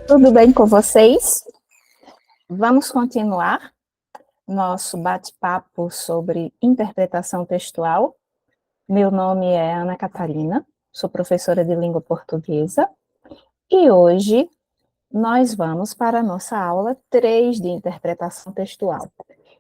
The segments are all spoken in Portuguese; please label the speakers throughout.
Speaker 1: Tudo bem com vocês? Vamos continuar nosso bate-papo sobre interpretação textual. Meu nome é Ana Catarina, sou professora de língua portuguesa e hoje nós vamos para a nossa aula 3 de interpretação textual.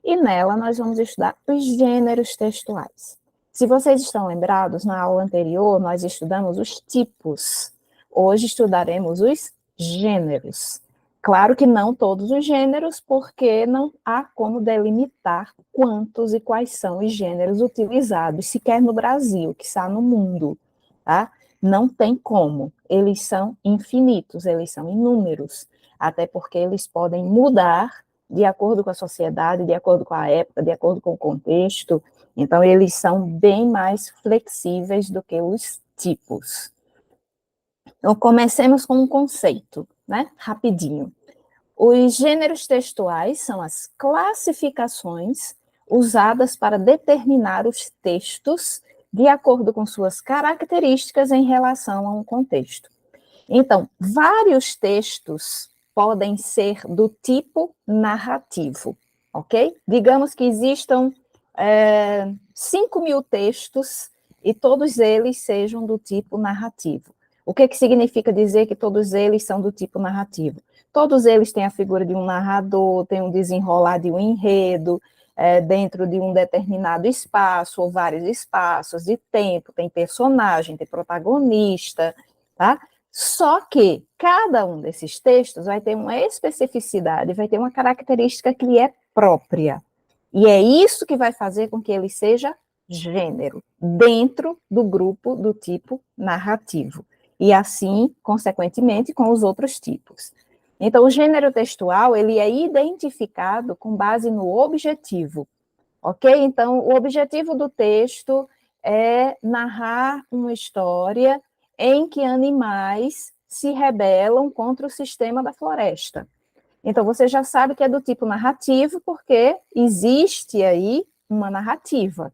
Speaker 1: E nela nós vamos estudar os gêneros textuais. Se vocês estão lembrados, na aula anterior nós estudamos os tipos. Hoje estudaremos os gêneros. Claro que não todos os gêneros, porque não há como delimitar quantos e quais são os gêneros utilizados, sequer no Brasil, que está no mundo, tá? Não tem como, eles são infinitos, eles são inúmeros, até porque eles podem mudar de acordo com a sociedade, de acordo com a época, de acordo com o contexto, então eles são bem mais flexíveis do que os tipos. Então, comecemos com um conceito, né? Rapidinho. Os gêneros textuais são as classificações usadas para determinar os textos de acordo com suas características em relação a um contexto. Então, vários textos podem ser do tipo narrativo, ok? Digamos que existam 5.000 textos e todos eles sejam do tipo narrativo. O que significa dizer que todos eles são do tipo narrativo? Todos eles têm a figura de um narrador, tem um desenrolar de um enredo, dentro de um determinado espaço, ou vários espaços de tempo, tem personagem, tem protagonista, tá? Só que cada um desses textos vai ter uma especificidade, vai ter uma característica que lhe é própria. E é isso que vai fazer com que ele seja gênero, dentro do grupo do tipo narrativo. E assim, consequentemente, com os outros tipos. Então, o gênero textual, ele é identificado com base no objetivo, ok? Então, o objetivo do texto é narrar uma história em que animais se rebelam contra o sistema da floresta. Então, você já sabe que é do tipo narrativo, porque existe aí uma narrativa.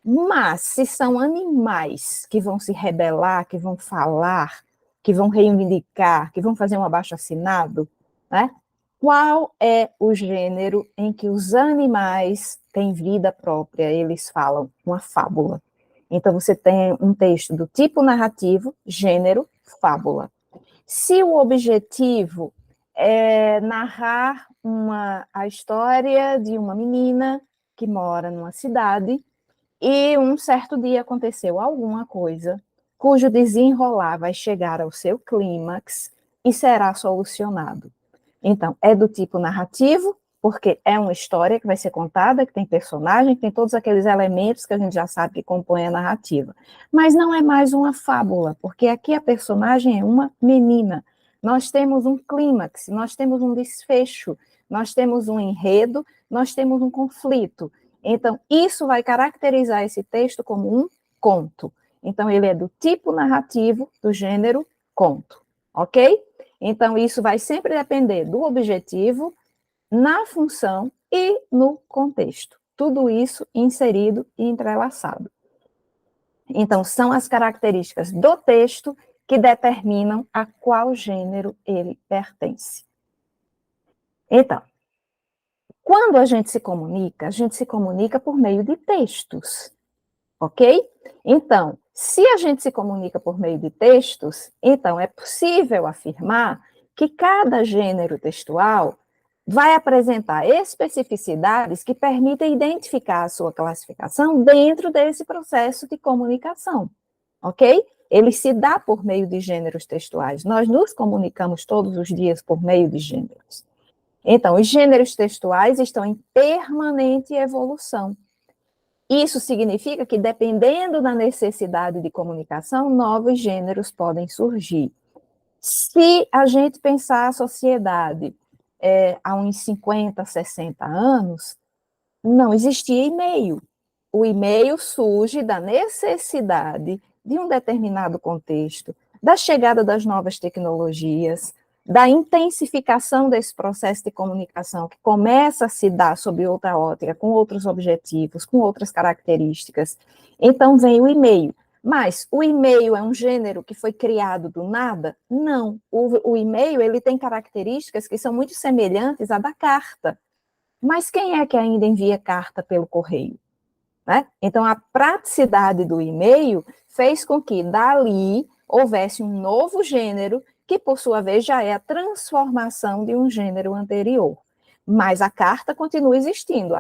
Speaker 1: Mas, se são animais que vão se rebelar, que vão falar, que vão reivindicar, que vão fazer um abaixo-assinado, né? Qual é o gênero em que os animais têm vida própria? Eles falam uma fábula. Então, você tem um texto do tipo narrativo, gênero, fábula. Se o objetivo é narrar a história de uma menina que mora numa cidade e um certo dia aconteceu alguma coisa cujo desenrolar vai chegar ao seu clímax e será solucionado. Então, é do tipo narrativo, porque é uma história que vai ser contada, que tem personagem, que tem todos aqueles elementos que a gente já sabe que compõem a narrativa. Mas não é mais uma fábula, porque aqui a personagem é uma menina. Nós temos um clímax, nós temos um desfecho, nós temos um enredo, nós temos um conflito. Então, isso vai caracterizar esse texto como um conto. Então, ele é do tipo narrativo, do gênero conto, ok? Então, isso vai sempre depender do objetivo, na função e no contexto. Tudo isso inserido e entrelaçado. Então, são as características do texto que determinam a qual gênero ele pertence. Então, quando a gente se comunica por meio de textos, ok? Então, se a gente se comunica por meio de textos, então é possível afirmar que cada gênero textual vai apresentar especificidades que permitem identificar a sua classificação dentro desse processo de comunicação, ok? Ele se dá por meio de gêneros textuais. Nós nos comunicamos todos os dias por meio de gêneros. Então, os gêneros textuais estão em permanente evolução. Isso significa que, dependendo da necessidade de comunicação, novos gêneros podem surgir. Se a gente pensar a sociedade há uns 50, 60 anos, não existia e-mail. O e-mail surge da necessidade de um determinado contexto, da chegada das novas tecnologias, da intensificação desse processo de comunicação que começa a se dar sob outra ótica, com outros objetivos, com outras características. Então vem o e-mail. Mas o e-mail é um gênero que foi criado do nada? Não. O e-mail ele tem características que são muito semelhantes à da carta. Mas quem é que ainda envia carta pelo correio? Né? Então, a praticidade do e-mail fez com que, dali, houvesse um novo gênero, que, por sua vez, já é a transformação de um gênero anterior. Mas a carta continua existindo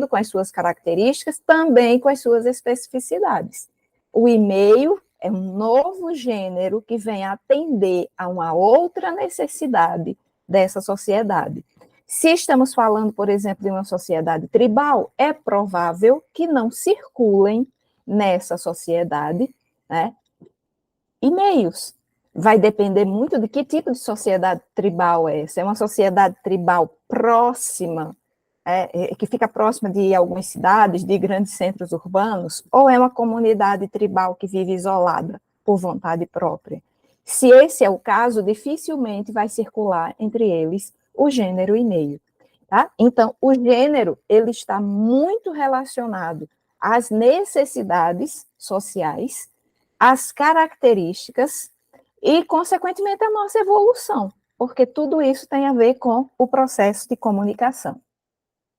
Speaker 1: com as suas características, também com as suas especificidades. O e-mail é um novo gênero que vem atender a uma outra necessidade dessa sociedade. Se estamos falando, por exemplo, de uma sociedade tribal, é provável que não circulem nessa sociedade, né, e-mails. Vai depender muito de que tipo de sociedade tribal é essa. É uma sociedade tribal próxima, que fica próxima de algumas cidades, de grandes centros urbanos, ou é uma comunidade tribal que vive isolada, por vontade própria? Se esse é o caso, dificilmente vai circular entre eles o gênero e-mail. Tá? Então, o gênero ele está muito relacionado às necessidades sociais, às características e, consequentemente, à nossa evolução, porque tudo isso tem a ver com o processo de comunicação.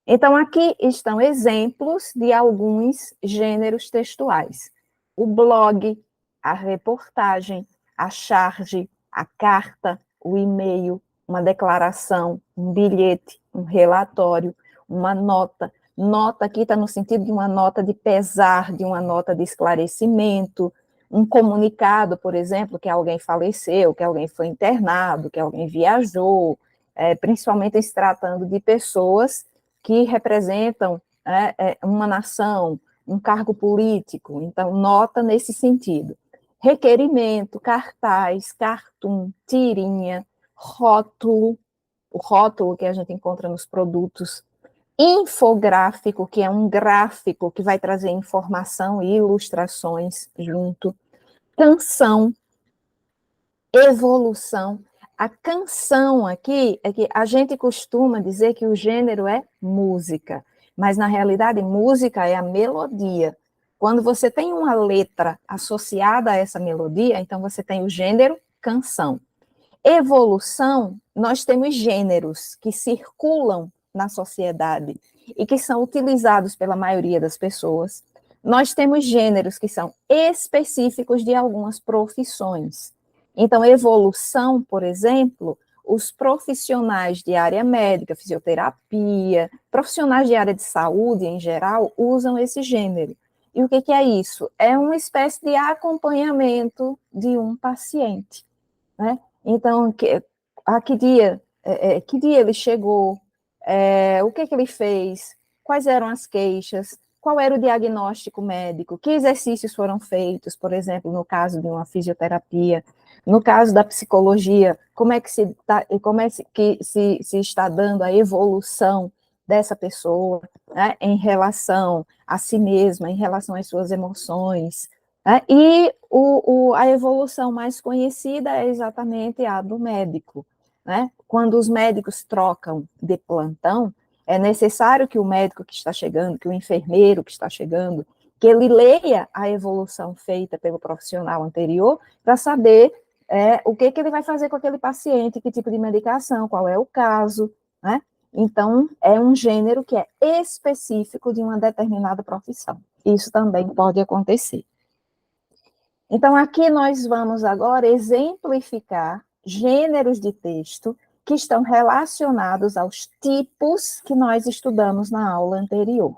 Speaker 1: Então, aqui estão exemplos de alguns gêneros textuais: o blog, a reportagem, a charge, a carta, o e-mail, uma declaração, um bilhete, um relatório, uma nota. Nota aqui está no sentido de uma nota de pesar, de uma nota de esclarecimento, um comunicado, por exemplo, que alguém faleceu, que alguém foi internado, que alguém viajou, principalmente se tratando de pessoas que representam uma nação, um cargo político. Então, nota nesse sentido. Requerimento, cartaz, cartoon, tirinha, rótulo, o rótulo que a gente encontra nos produtos, infográfico, que é um gráfico que vai trazer informação e ilustrações junto, canção, evolução. A canção aqui é que a gente costuma dizer que o gênero é música, mas na realidade música é a melodia. Quando você tem uma letra associada a essa melodia, então você tem o gênero canção. Evolução, nós temos gêneros que circulam na sociedade e que são utilizados pela maioria das pessoas. Nós temos gêneros que são específicos de algumas profissões. Então, evolução, por exemplo, os profissionais de área médica, fisioterapia, profissionais de área de saúde em geral, usam esse gênero. E o que é isso? É uma espécie de acompanhamento de um paciente, né? Então, que dia ele chegou, o que ele fez, quais eram as queixas, qual era o diagnóstico médico, que exercícios foram feitos, por exemplo, no caso de uma fisioterapia, no caso da psicologia, como é que se está dando a evolução dessa pessoa, né, em relação a si mesma, em relação às suas emoções, né? E a evolução mais conhecida é exatamente a do médico, né? Quando os médicos trocam de plantão, é necessário que o médico que está chegando, que o enfermeiro que está chegando, que ele leia a evolução feita pelo profissional anterior para saber o que ele vai fazer com aquele paciente, que tipo de medicação, qual é o caso, né? Então, é um gênero que é específico de uma determinada profissão. Isso também pode acontecer. Então, aqui nós vamos agora exemplificar gêneros de texto que estão relacionados aos tipos que nós estudamos na aula anterior.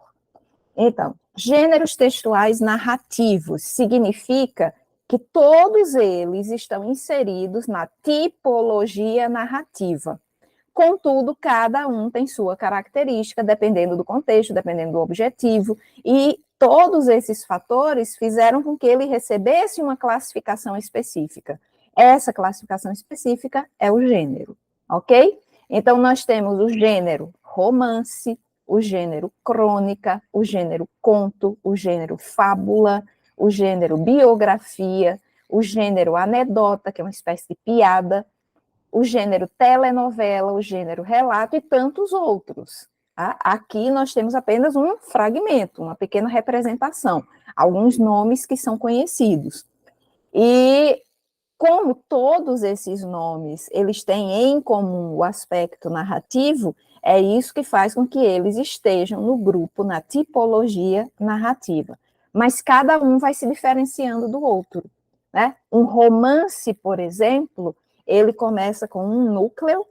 Speaker 1: Então, gêneros textuais narrativos significa que todos eles estão inseridos na tipologia narrativa. Contudo, cada um tem sua característica, dependendo do contexto, dependendo do objetivo, e todos esses fatores fizeram com que ele recebesse uma classificação específica. Essa classificação específica é o gênero, ok? Então, nós temos o gênero romance, o gênero crônica, o gênero conto, o gênero fábula, o gênero biografia, o gênero anedota, que é uma espécie de piada, o gênero telenovela, o gênero relato e tantos outros. Tá? Aqui nós temos apenas um fragmento, uma pequena representação, alguns nomes que são conhecidos. E como todos esses nomes, eles têm em comum o aspecto narrativo, é isso que faz com que eles estejam no grupo, na tipologia narrativa. Mas cada um vai se diferenciando do outro, né? Um romance, por exemplo, ele começa com um núcleo,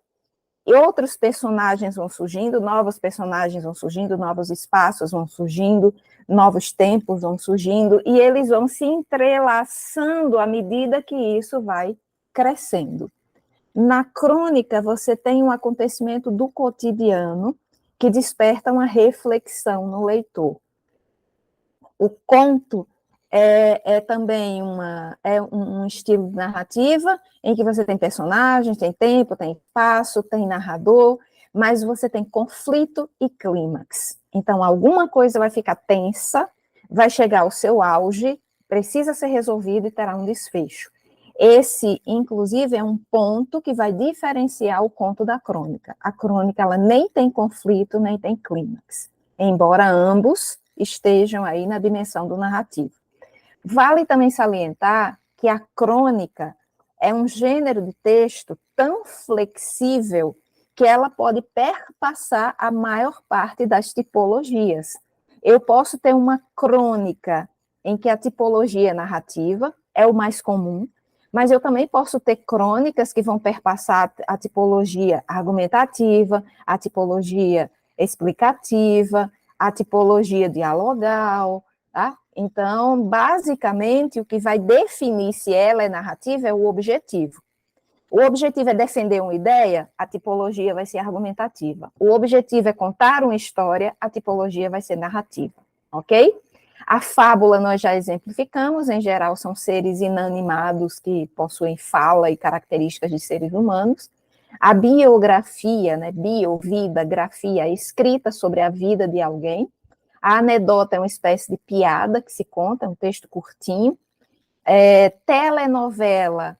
Speaker 1: e outros personagens vão surgindo, novos personagens vão surgindo, novos espaços vão surgindo, novos tempos vão surgindo, e eles vão se entrelaçando à medida que isso vai crescendo. Na crônica, você tem um acontecimento do cotidiano que desperta uma reflexão no leitor. O conto é também um estilo de narrativa em que você tem personagens, tem tempo, tem espaço, tem narrador, mas você tem conflito e clímax. Então, alguma coisa vai ficar tensa, vai chegar ao seu auge, precisa ser resolvido e terá um desfecho. Esse, inclusive, é um ponto que vai diferenciar o conto da crônica. A crônica, ela nem tem conflito, nem tem clímax, embora ambos estejam aí na dimensão do narrativo. Vale também salientar que a crônica é um gênero de texto tão flexível que ela pode perpassar a maior parte das tipologias. Eu posso ter uma crônica em que a tipologia narrativa é o mais comum, mas eu também posso ter crônicas que vão perpassar a tipologia argumentativa, a tipologia explicativa, a tipologia dialogal, tá? Então, basicamente, o que vai definir se ela é narrativa é o objetivo. O objetivo é defender uma ideia, a tipologia vai ser argumentativa. O objetivo é contar uma história, a tipologia vai ser narrativa, ok? A fábula nós já exemplificamos, em geral são seres inanimados que possuem fala e características de seres humanos. A biografia, né, bio, vida, grafia, escrita sobre a vida de alguém. A anedota é uma espécie de piada que se conta, é um texto curtinho. Telenovela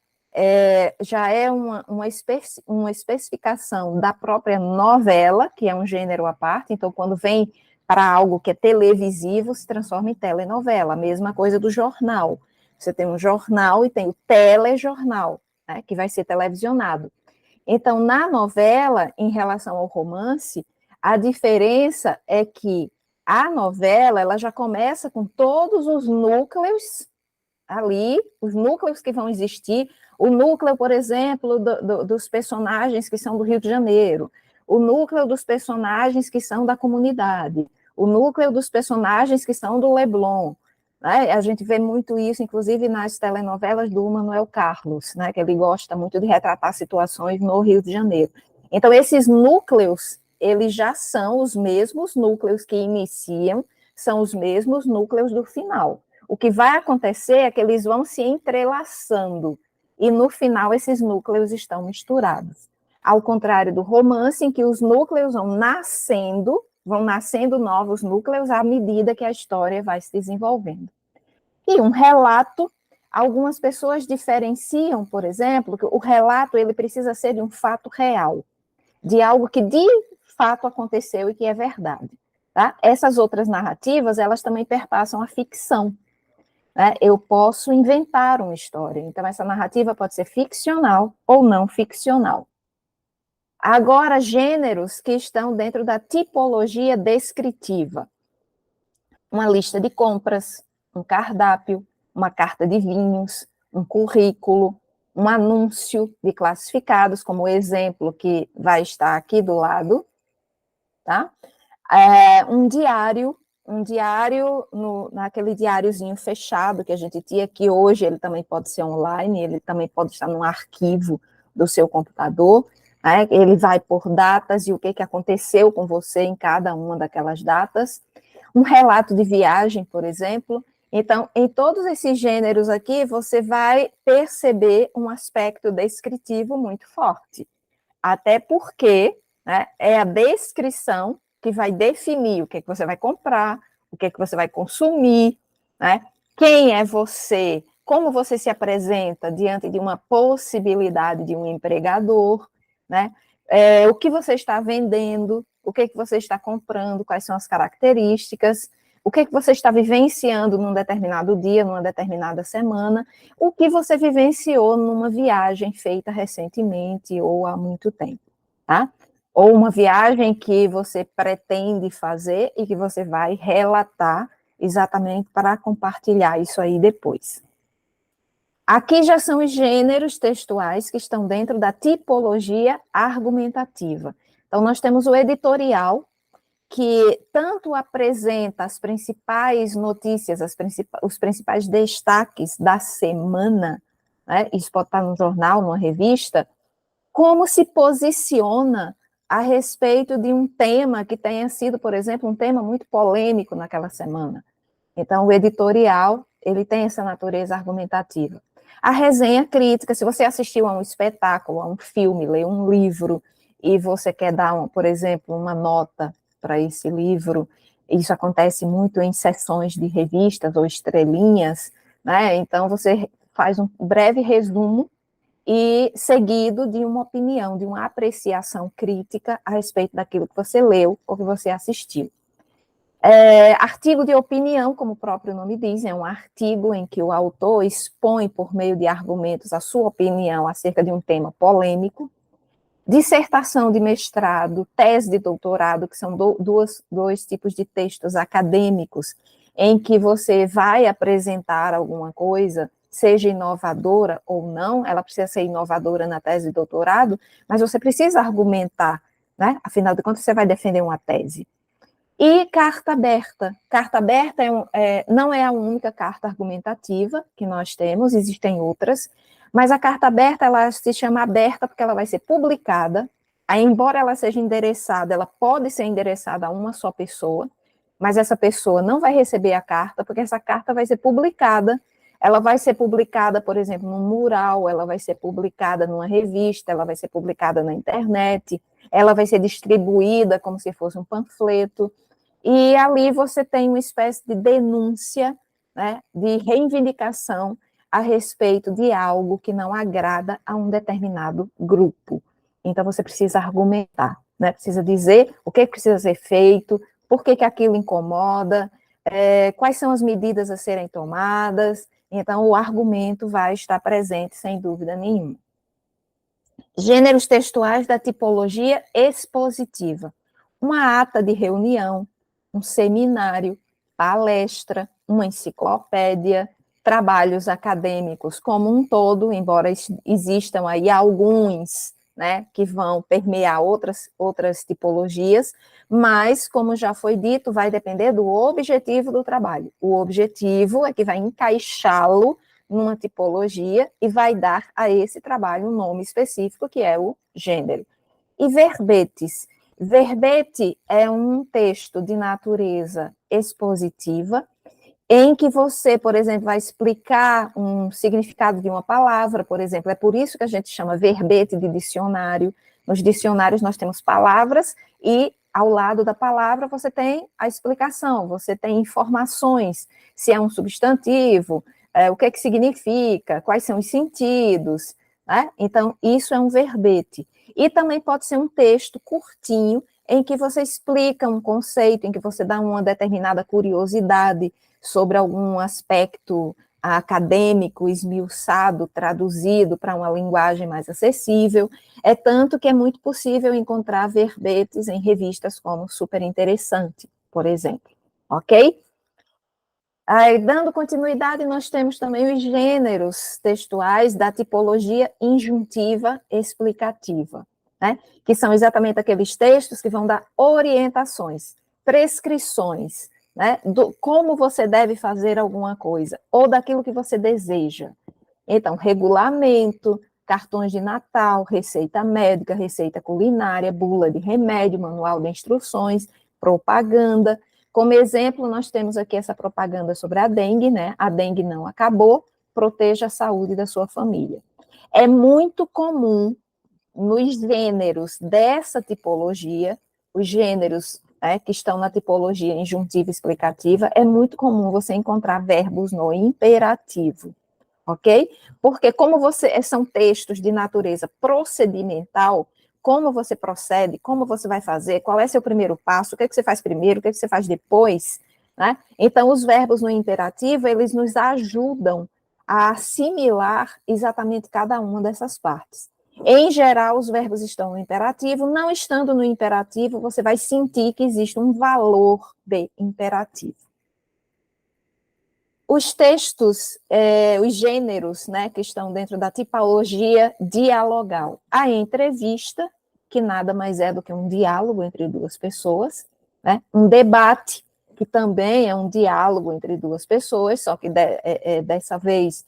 Speaker 1: já é uma especificação da própria novela, que é um gênero à parte, então quando vem para algo que é televisivo, se transforma em telenovela. A mesma coisa do jornal. Você tem um jornal e tem o telejornal, né, que vai ser televisionado. Então, na novela, em relação ao romance, a diferença é que a novela, ela já começa com todos os núcleos ali, os núcleos que vão existir, o núcleo, por exemplo, dos personagens que são do Rio de Janeiro, o núcleo dos personagens que são da comunidade, o núcleo dos personagens que são do Leblon, né? A gente vê muito isso, inclusive, nas telenovelas do Manuel Carlos, né? Que ele gosta muito de retratar situações no Rio de Janeiro. Então, esses núcleos, eles já são os mesmos núcleos que iniciam, são os mesmos núcleos do final. O que vai acontecer é que eles vão se entrelaçando, e no final esses núcleos estão misturados. Ao contrário do romance, em que os núcleos vão nascendo novos núcleos à medida que a história vai se desenvolvendo. E um relato, algumas pessoas diferenciam, por exemplo, que o relato ele precisa ser de um fato real, de algo que de fato aconteceu e que é verdade. Tá? Essas outras narrativas, elas também perpassam a ficção. Né? Eu posso inventar uma história, então essa narrativa pode ser ficcional ou não ficcional. Agora, gêneros que estão dentro da tipologia descritiva. Uma lista de compras, um cardápio, uma carta de vinhos, um currículo, um anúncio de classificados, como o exemplo que vai estar aqui do lado, tá? Um diário naquele diáriozinho fechado que a gente tinha, que hoje ele também pode ser online, ele também pode estar num arquivo do seu computador, né? Ele vai por datas e o que aconteceu com você em cada uma daquelas datas. Um relato de viagem, por exemplo. Então, em todos esses gêneros aqui, você vai perceber um aspecto descritivo muito forte. Até porque, né, é a descrição que vai definir o que você vai comprar, o que você vai consumir, né? Quem é você, como você se apresenta diante de uma possibilidade de um empregador, né? O que você está vendendo, o que você está comprando, quais são as características, o que você está vivenciando num determinado dia, numa determinada semana, o que você vivenciou numa viagem feita recentemente ou há muito tempo, tá? Ou uma viagem que você pretende fazer e que você vai relatar exatamente para compartilhar isso aí depois. Aqui já são os gêneros textuais que estão dentro da tipologia argumentativa. Então, nós temos o editorial, que tanto apresenta as principais notícias, os principais destaques da semana, né? Isso pode estar num jornal, numa revista, como se posiciona a respeito de um tema que tenha sido, por exemplo, um tema muito polêmico naquela semana. Então, o editorial, ele tem essa natureza argumentativa. A resenha crítica, se você assistiu a um espetáculo, a um filme, leu um livro, e você quer dar, por exemplo, uma nota para esse livro, isso acontece muito em sessões de revistas ou estrelinhas, né? Então, você faz um breve resumo e seguido de uma opinião, de uma apreciação crítica a respeito daquilo que você leu ou que você assistiu. Artigo de opinião, como o próprio nome diz, é um artigo em que o autor expõe por meio de argumentos a sua opinião acerca de um tema polêmico. Dissertação de mestrado, tese de doutorado, que são dois tipos de textos acadêmicos, em que você vai apresentar alguma coisa, seja inovadora ou não, ela precisa ser inovadora na tese de doutorado, mas você precisa argumentar, né? Afinal de contas, você vai defender uma tese. E carta aberta. Carta aberta não é a única carta argumentativa que nós temos, existem outras, mas a carta aberta, ela se chama aberta porque ela vai ser publicada, aí, embora ela seja endereçada, ela pode ser endereçada a uma só pessoa, mas essa pessoa não vai receber a carta, porque essa carta vai ser publicada, ela vai ser publicada, por exemplo, num mural, ela vai ser publicada numa revista, ela vai ser publicada na internet, ela vai ser distribuída como se fosse um panfleto, e ali você tem uma espécie de denúncia, né, de reivindicação a respeito de algo que não agrada a um determinado grupo. Então, você precisa argumentar, né, precisa dizer o que precisa ser feito, por que aquilo incomoda, quais são as medidas a serem tomadas. Então, o argumento vai estar presente, sem dúvida nenhuma. Gêneros textuais da tipologia expositiva. Uma ata de reunião, um seminário, palestra, uma enciclopédia, trabalhos acadêmicos como um todo, embora existam aí alguns, né, que vão permear outras tipologias, mas, como já foi dito, vai depender do objetivo do trabalho. O objetivo é que vai encaixá-lo numa tipologia e vai dar a esse trabalho um nome específico, que é o gênero. E verbetes. Verbete é um texto de natureza expositiva, em que você, por exemplo, vai explicar um significado de uma palavra, por exemplo. É por isso que a gente chama verbete de dicionário. Nos dicionários nós temos palavras e ao lado da palavra você tem a explicação, você tem informações, se é um substantivo, o que significa, quais são os sentidos, né? Então, isso é um verbete. E também pode ser um texto curtinho, em que você explica um conceito, em que você dá uma determinada curiosidade sobre algum aspecto acadêmico, esmiuçado, traduzido para uma linguagem mais acessível. É tanto que é muito possível encontrar verbetes em revistas como Super Interessante, por exemplo. Ok? Aí, dando continuidade, nós temos também os gêneros textuais da tipologia injuntiva explicativa, né? Que são exatamente aqueles textos que vão dar orientações, prescrições, né? Do como você deve fazer alguma coisa, ou daquilo que você deseja. Então, regulamento, cartões de Natal, receita médica, receita culinária, bula de remédio, manual de instruções, propaganda. Como exemplo, nós temos aqui essa propaganda sobre a dengue, né? A dengue não acabou, proteja a saúde da sua família. É muito comum nos gêneros dessa tipologia, os gêneros, né, que estão na tipologia injuntiva explicativa, é muito comum você encontrar verbos no imperativo, ok? Porque como são textos de natureza procedimental, como você procede, como você vai fazer, qual é seu primeiro passo, o que você faz primeiro, o que você faz depois, né? Então, os verbos no imperativo, eles nos ajudam a assimilar exatamente cada uma dessas partes. Em geral, os verbos estão no imperativo, não estando no imperativo, você vai sentir que existe um valor de imperativo. Os textos, os gêneros, né, que estão dentro da tipologia dialogal. A entrevista, que nada mais é do que um diálogo entre duas pessoas, né? Um debate, que também é um diálogo entre duas pessoas, só que dessa vez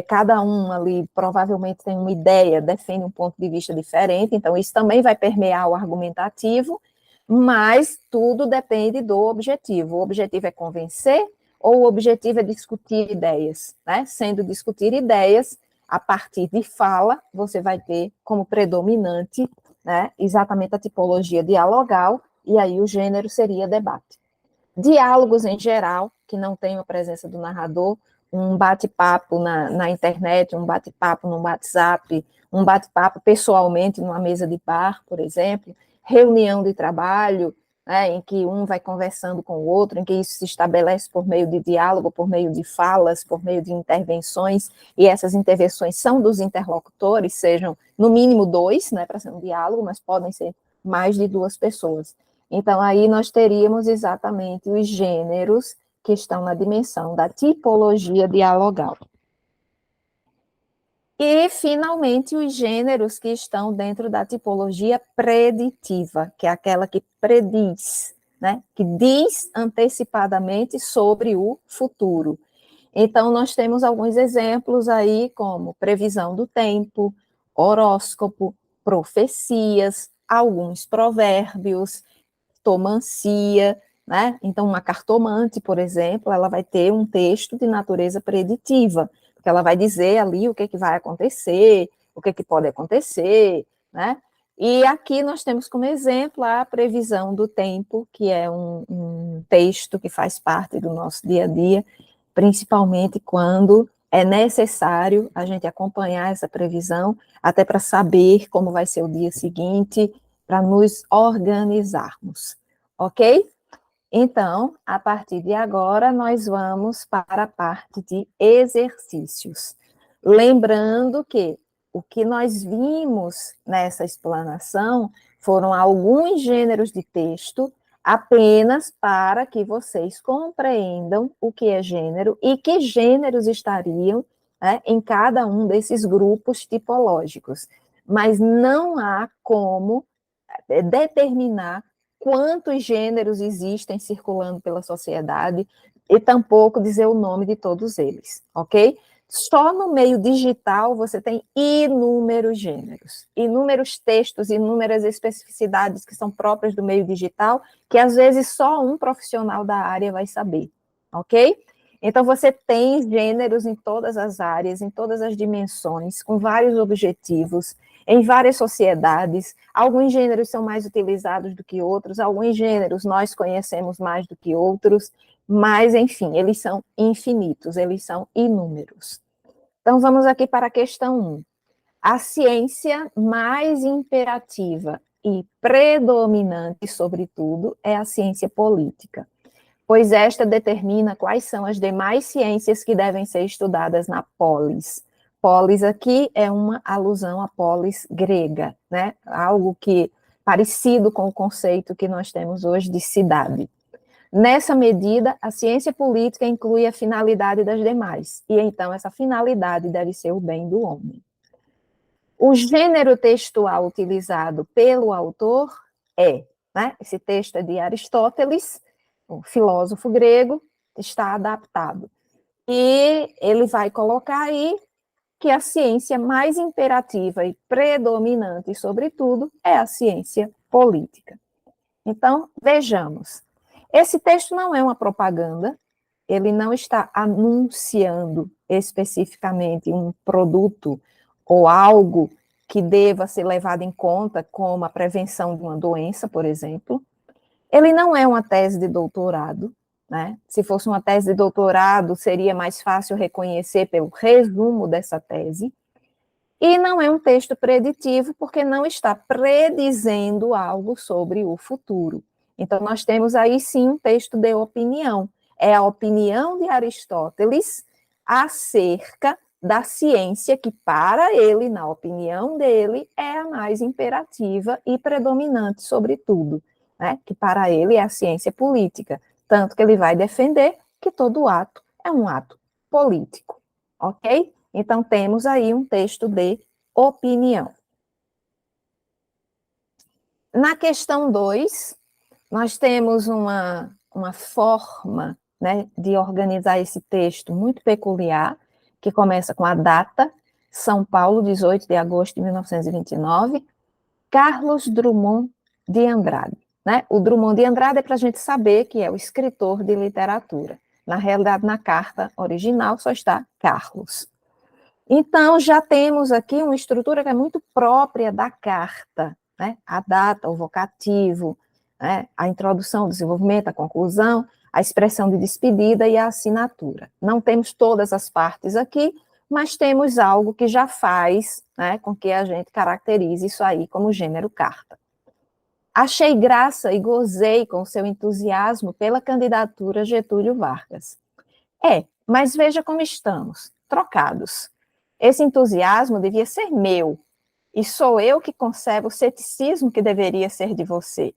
Speaker 1: cada um ali provavelmente tem uma ideia, defende um ponto de vista diferente, então isso também vai permear o argumentativo, mas tudo depende do objetivo. O objetivo é convencer, ou o objetivo é discutir ideias, né? Sendo discutir ideias, a partir de fala, você vai ter como predominante, né, exatamente a tipologia dialogal, e aí o gênero seria debate. Diálogos em geral, que não tem a presença do narrador, um bate-papo na internet, um bate-papo no WhatsApp, um bate-papo pessoalmente numa mesa de bar, por exemplo, reunião de trabalho, né, em que um vai conversando com o outro, em que isso se estabelece por meio de diálogo, por meio de falas, por meio de intervenções, e essas intervenções são dos interlocutores, sejam no mínimo dois, né, para ser um diálogo, mas podem ser mais de duas pessoas. Então, aí nós teríamos exatamente os gêneros que estão na dimensão da tipologia dialogal. E, finalmente, os gêneros que estão dentro da tipologia preditiva, que é aquela que prediz, né? Que diz antecipadamente sobre o futuro. Então, nós temos alguns exemplos aí, como previsão do tempo, horóscopo, profecias, alguns provérbios, cartomancia, né? Então, uma cartomante, por exemplo, ela vai ter um texto de natureza preditiva, porque ela vai dizer ali o que vai acontecer, o que pode acontecer, né? E aqui nós temos como exemplo a previsão do tempo, que é um texto que faz parte do nosso dia a dia, principalmente quando é necessário a gente acompanhar essa previsão, até para saber como vai ser o dia seguinte, para nos organizarmos, ok? Então, a partir de agora, nós vamos para a parte de exercícios. Lembrando que o que nós vimos nessa explanação foram alguns gêneros de texto, apenas para que vocês compreendam o que é gênero e que gêneros estariam, né, em cada um desses grupos tipológicos. Mas não há como determinar quantos gêneros existem circulando pela sociedade e tampouco dizer o nome de todos eles, ok? Só no meio digital você tem inúmeros gêneros, inúmeros textos, inúmeras especificidades que são próprias do meio digital, que às vezes só um profissional da área vai saber, ok? Então você tem gêneros em todas as áreas, em todas as dimensões, com vários objetivos, em várias sociedades. Alguns gêneros são mais utilizados do que outros, alguns gêneros nós conhecemos mais do que outros, mas, enfim, eles são infinitos, eles são inúmeros. Então, vamos aqui para a questão 1. A ciência mais imperativa e predominante, sobretudo, é a ciência política, pois esta determina quais são as demais ciências que devem ser estudadas na polis. Polis aqui é uma alusão à polis grega, né? Algo que parecido com o conceito que nós temos hoje de cidade. Nessa medida, a ciência política inclui a finalidade das demais, e então essa finalidade deve ser o bem do homem. O gênero textual utilizado pelo autor é, né? Esse texto é de Aristóteles, o filósofo grego, está adaptado. E ele vai colocar aí que a ciência mais imperativa e predominante, sobretudo, é a ciência política. Então, vejamos. Esse texto não é uma propaganda, ele não está anunciando especificamente um produto ou algo que deva ser levado em conta, como a prevenção de uma doença, por exemplo. Ele não é uma tese de doutorado, né? Se fosse uma tese de doutorado, seria mais fácil reconhecer pelo resumo dessa tese. E não é um texto preditivo, porque não está predizendo algo sobre o futuro. Então, nós temos aí sim um texto de opinião. É a opinião de Aristóteles acerca da ciência que, para ele, na opinião dele, é a mais imperativa e predominante sobre tudo, né? Que para ele é a ciência política. Tanto que ele vai defender que todo ato é um ato político, ok? Então, temos aí um texto de opinião. Na questão 2, nós temos uma forma, né, de organizar esse texto muito peculiar, que começa com a data, São Paulo, 18 de agosto de 1929, Carlos Drummond de Andrade. Né? O Drummond de Andrade é para a gente saber que é o escritor de literatura. Na realidade, na carta original só está Carlos. Então, já temos aqui uma estrutura que é muito própria da carta, né? A data, o vocativo, né? A introdução, o desenvolvimento, a conclusão, a expressão de despedida e a assinatura. Não temos todas as partes aqui, mas temos algo que já faz, né, com que a gente caracterize isso aí como gênero carta. Achei graça e gozei com seu entusiasmo pela candidatura Getúlio Vargas. Mas veja como estamos, trocados. Esse entusiasmo devia ser meu, e sou eu que conservo o ceticismo que deveria ser de você.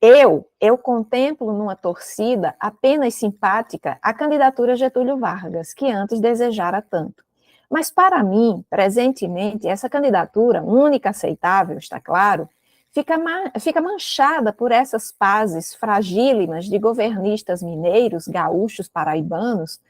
Speaker 1: Eu contemplo numa torcida apenas simpática a candidatura Getúlio Vargas, que antes desejara tanto. Mas para mim, presentemente, essa candidatura, única aceitável, está claro, fica manchada por essas pazes fragílimas de governistas mineiros, gaúchos, paraibanos,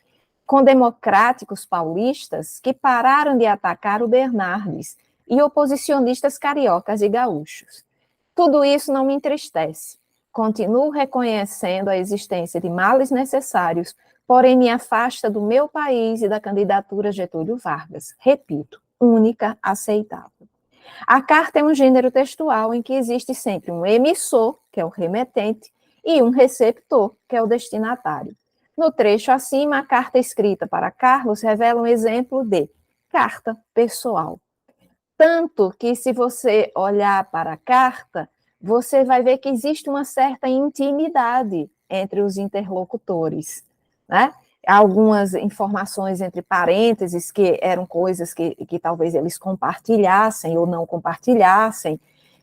Speaker 1: com democráticos paulistas que pararam de atacar o Bernardes e oposicionistas cariocas e gaúchos. Tudo isso não me entristece. Continuo reconhecendo a existência de males necessários, porém me afasta do meu país e da candidatura Getúlio Vargas. Repito, única aceitável. A carta é um gênero textual em que existe sempre um emissor, que é o remetente, e um receptor, que é o destinatário. No trecho acima, a carta escrita para Carlos revela um exemplo de carta pessoal. Tanto que, se você olhar para a carta, você vai ver que existe uma certa intimidade entre os interlocutores, né? Algumas informações entre parênteses, que eram coisas que talvez eles compartilhassem ou não compartilhassem.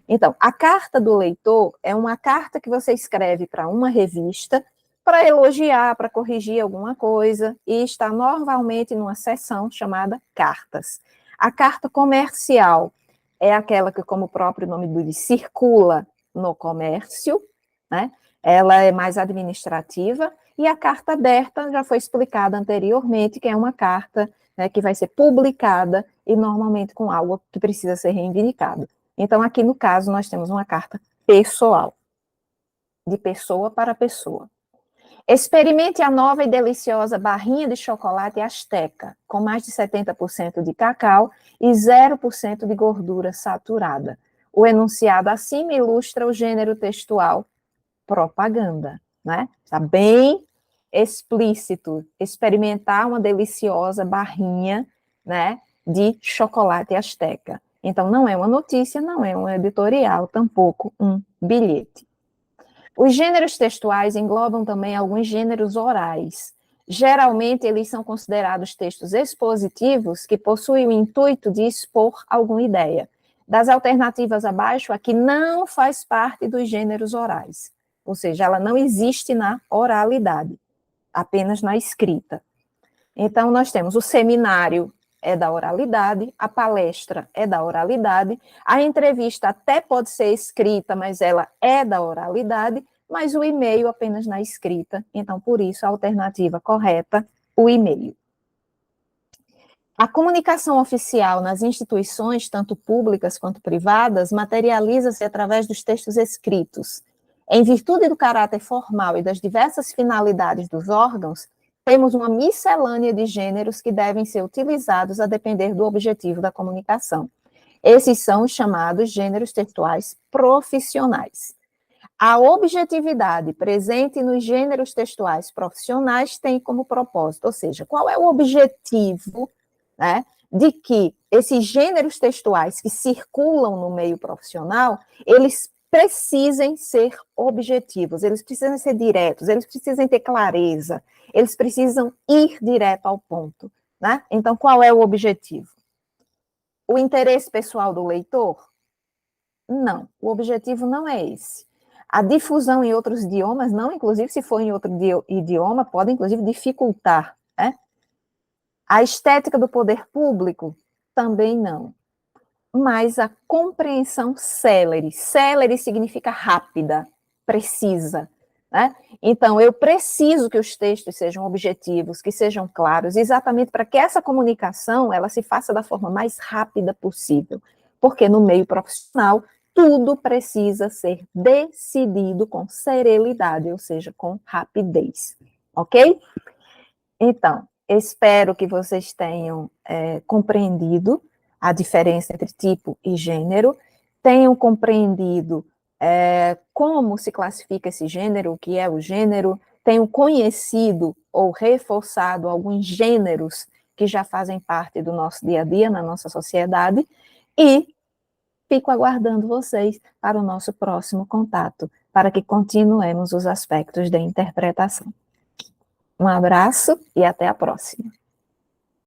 Speaker 1: Então, a carta do leitor é uma carta que você escreve para uma revista, para elogiar, para corrigir alguma coisa, e está normalmente numa seção chamada cartas. A carta comercial é aquela que, como o próprio nome diz, circula no comércio, né? Ela é mais administrativa, e a carta aberta já foi explicada anteriormente, que é uma carta, né, que vai ser publicada e normalmente com algo que precisa ser reivindicado. Então, aqui no caso, nós temos uma carta pessoal, de pessoa para pessoa. Experimente a nova e deliciosa barrinha de chocolate Azteca, com mais de 70% de cacau e 0% de gordura saturada. O enunciado acima ilustra o gênero textual propaganda, né? Está bem explícito. Experimentar uma deliciosa barrinha, né, de chocolate Azteca. Então, não é uma notícia, não é um editorial, tampouco um bilhete. Os gêneros textuais englobam também alguns gêneros orais. Geralmente, eles são considerados textos expositivos que possuem o intuito de expor alguma ideia. Das alternativas abaixo, a que não faz parte dos gêneros orais, ou seja, ela não existe na oralidade, apenas na escrita. Então, nós temos o seminário é da oralidade, a palestra é da oralidade, a entrevista até pode ser escrita, mas ela é da oralidade, mas o e-mail apenas na escrita. Então, por isso, a alternativa correta, o e-mail. A comunicação oficial nas instituições, tanto públicas quanto privadas, materializa-se através dos textos escritos. Em virtude do caráter formal e das diversas finalidades dos órgãos, temos uma miscelânea de gêneros que devem ser utilizados a depender do objetivo da comunicação. Esses são os chamados gêneros textuais profissionais. A objetividade presente nos gêneros textuais profissionais tem como propósito, ou seja, qual é o objetivo, né, de que esses gêneros textuais que circulam no meio profissional, eles precisem ser objetivos, eles precisam ser diretos, eles precisam ter clareza, eles precisam ir direto ao ponto, né? Então, qual é o objetivo? O interesse pessoal do leitor? Não, o objetivo não é esse. A difusão em outros idiomas, não, inclusive se for em outro idioma, pode inclusive dificultar, né? A estética do poder público? Também não. Mas a compreensão célere. Célere significa rápida, precisa, né? Então, eu preciso que os textos sejam objetivos, que sejam claros, exatamente para que essa comunicação ela se faça da forma mais rápida possível. Porque no meio profissional, tudo precisa ser decidido com celeridade, ou seja, com rapidez, ok? Então, espero que vocês tenham compreendido a diferença entre tipo e gênero, tenham compreendido como se classifica esse gênero, o que é o gênero, tenham conhecido ou reforçado alguns gêneros que já fazem parte do nosso dia a dia, na nossa sociedade, e fico aguardando vocês para o nosso próximo contato, para que continuemos os aspectos da interpretação. Um abraço e até a próxima.